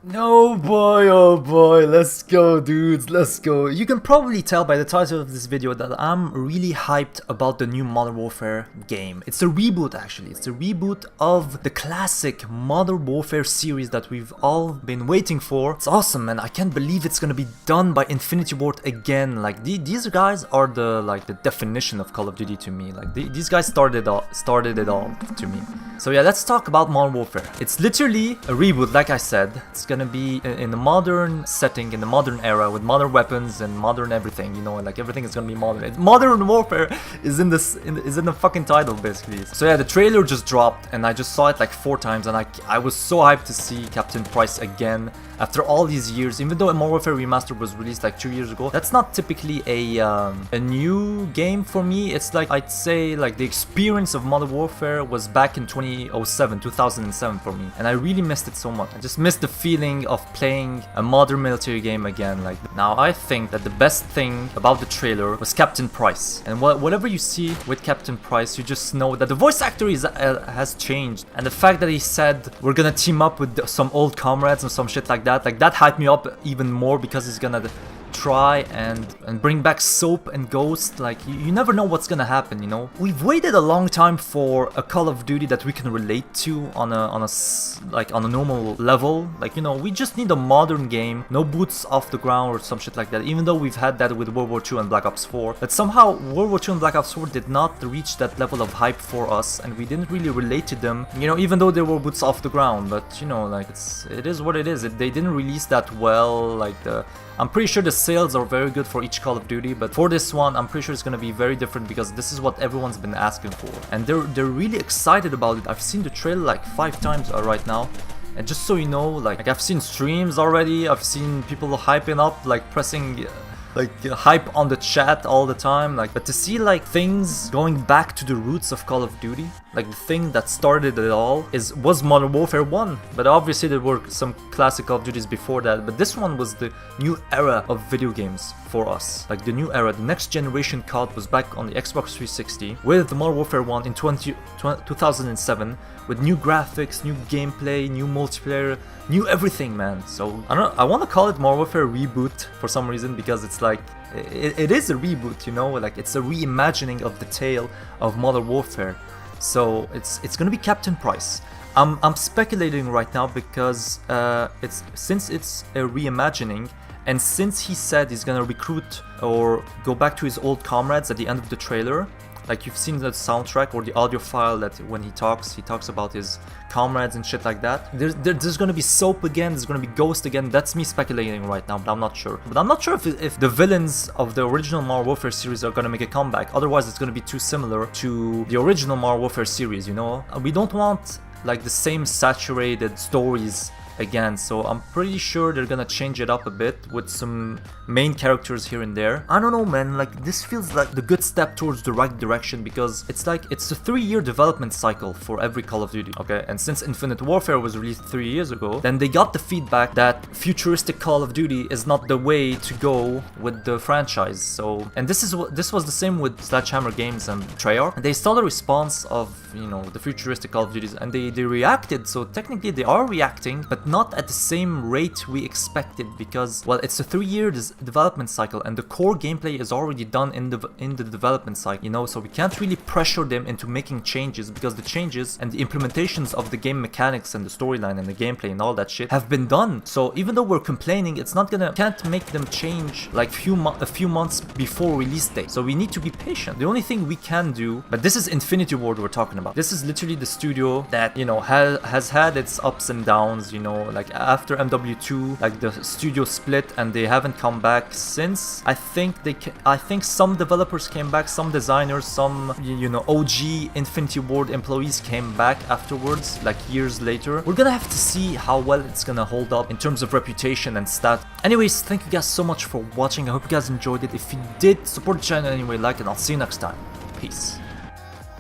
No boy, oh boy, let's go dudes, let's go. You can probably tell by the title of this video that I'm really hyped about the new Modern Warfare game. It's a reboot actually, it's a reboot of the classic Modern Warfare series that we've all been waiting for. It's awesome man, I can't believe it's gonna be done by Infinity Ward again. Like these guys are the definition of Call of Duty to me. Like these guys started it all to me. So yeah, let's talk about Modern Warfare. It's literally a reboot, like I said. It's gonna be in a modern setting, in the modern era, with modern weapons and modern everything. You know, like everything is gonna be modern. Modern Warfare is in the fucking title, basically. So yeah, the trailer just dropped, and I just saw it like 4 times, and I was so hyped to see Captain Price again after all these years. Even though Modern Warfare Remastered was released like 2 years ago, that's not typically a new game for me. It's like, I'd say like the experience of Modern Warfare was back in 2007 for me, and I really missed it so much. I just missed the feeling of playing a modern military game again. Like now, I think that the best thing about the trailer was Captain Price, and whatever you see with Captain Price, you just know that the voice actor has changed, and the fact that he said we're gonna team up with some old comrades and some shit like that hyped me up even more, because he's gonna try and bring back Soap and Ghost. Like you never know what's gonna happen, you know. We've waited a long time for a Call of Duty that we can relate to on a normal level. Like, you know, we just need a modern game, no boots off the ground or some shit like that. Even though we've had that with World War II and Black Ops 4, but somehow World War II and Black Ops 4 did not reach that level of hype for us, and we didn't really relate to them, you know, even though they were boots off the ground. But you know, like it is what it is. They didn't release that well. Like I'm pretty sure the sales are very good for each Call of Duty, but for this one, I'm pretty sure it's gonna be very different, because this is what everyone's been asking for, and they're really excited about it. I've seen the trailer like 5 times right now, and just so you know, like I've seen streams already. I've seen people hyping up, like pressing hype on the chat all the time. Like, but to see like things going back to the roots of Call of Duty, like the thing that started it all was Modern Warfare 1, but obviously there were some classic Call of Duties before that, but this one was the new era of video games for us. Like the new era, the next generation COD was back on the Xbox 360 with Modern Warfare 1 in 2007, with new graphics, new gameplay, new multiplayer, new everything, man. So I want to call it Modern Warfare Reboot for some reason, because it's like it is a reboot, you know, like it's a reimagining of the tale of Modern Warfare. So it's gonna be Captain Price. I'm speculating right now, because since it's a reimagining, and since he said he's gonna recruit or go back to his old comrades at the end of the trailer. Like you've seen the soundtrack or the audio file that when he talks about his comrades and shit like that. There's gonna be Soap again, there's gonna be Ghost again. That's me speculating right now, but I'm not sure. But I'm not sure if the villains of the original Modern Warfare series are gonna make a comeback. Otherwise, it's gonna be too similar to the original Modern Warfare series, you know? We don't want like the same saturated stories again, so I'm pretty sure they're gonna change it up a bit with some main characters here and there. I don't know, man, like this feels like the good step towards the right direction, because it's like it's a 3-year development cycle for every Call of Duty, okay? And since Infinite Warfare was released 3 years ago, then they got the feedback that futuristic Call of Duty is not the way to go with the franchise. So, and this was the same with Sledgehammer Games and Treyarch. They saw the response of, you know, the futuristic Call of Duties, and they reacted. So technically they are reacting, but not at the same rate we expected, because, well, it's a 3-year development cycle, and the core gameplay is already done in the development cycle, you know. So we can't really pressure them into making changes, because the changes and the implementations of the game mechanics and the storyline and the gameplay and all that shit have been done. So even though we're complaining, can't make them change like a few months before release date. So we need to be patient. The only thing we can do, but this is Infinity Ward we're talking about. This is literally the studio that, you know, has had its ups and downs, you know. Like after MW2, like the studio split, and they haven't come back since. I think some developers came back, some designers, some, you know, OG Infinity Ward employees came back afterwards, like years later. We're gonna have to see how well it's gonna hold up in terms of reputation and stat. Anyways, thank you guys so much for watching. I hope you guys enjoyed it. If you did, support the channel anyway, like, and I'll see you next time. Peace.